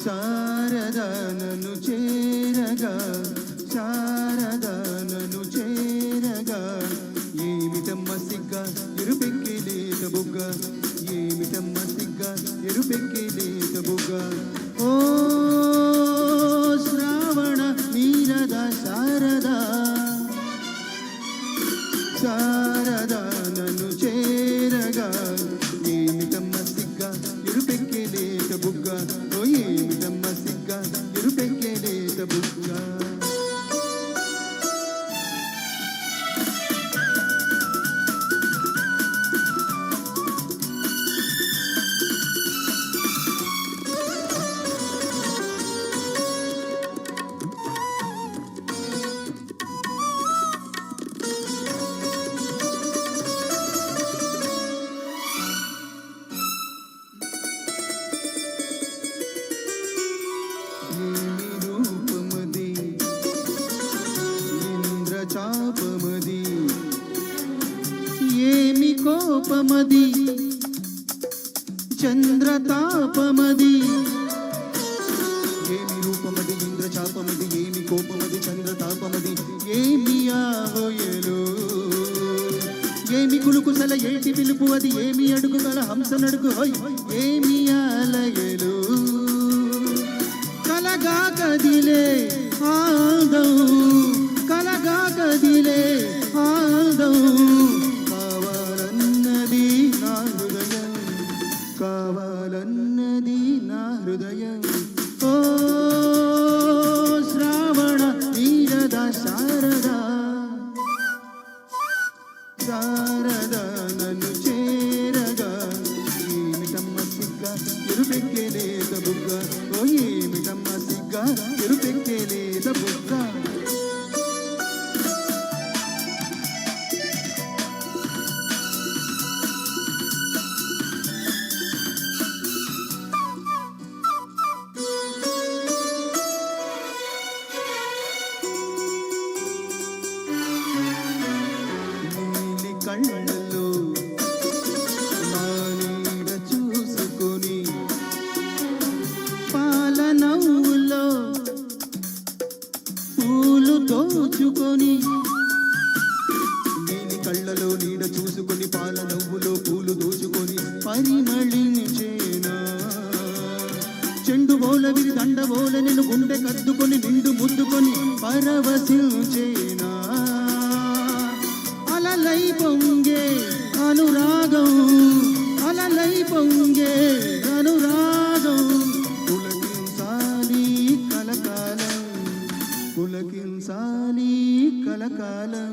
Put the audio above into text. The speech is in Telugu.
శారద నన్ను చేరగా, శారద నన్ను చేరగా, ఏమిటమ్మ సిగ్గ ఎరుపెక్కి లేత బుగ్గ, ఏమిటమ్మ సిగ్గ ఎరుపెక్కి లేత బుగ్గ. ఓ శ్రావణ నీరద శారద, శారద నన్ను చేరగా, ఏమిటమ్మ సిగ్గ ఎరుపెక్కి లేత బుగ్గ, ఓ ఏమిటమ్మ సిగ్గ ఎరుపెక్కి లేత బుగ్గ. చాపమది ఏమి కోపమది, చంద్రతాపమది, ఏమి రూపమది ఇంద్రచాపమది, ఏమి కోపమది చంద్రతాపమది, ఏమి ఆవోయలు, ఏమి కులుకుసల ఏటి పిలుపు అది, ఏమి అడుగు గల హంస నడుగు, ఏమి ఆలయలు, కలగా కదిలే ఆదం, కలగా కదిలే ఆదం, కావాలన్నది నా హృదయం, కావాలన్నది నా హృదయం. ఓ శ్రావణ నీరద శారద, శారద నన్ను చేరగా, ఏమిటమ్మ సిగ్గ ఎరుపెక్కి లేత బుగ్గ, ఓ ఏమిటమ్మ సిగ్గ ఎరుపెక్కి లేత బుగ్గ. కళ్ళలో నా నీడ చూసుకొని, పాల నవ్వులో పూలు దోచుకొని, నీలి కళ్ళలో నీడ చూసుకొని, పాల నవ్వులో పూలు దోచుకొని, పరిమళించేనా చెండు బోల విరి దండ బోల నేను గుండె కద్దుకొని, నిండు ముద్దుకొని పరవశించేనా, అలలై పొంగే అనురాగం, అలలై పొంగే అనురాగం, పులకించాలి కలకాలం, పులకించాలి కలకాలం.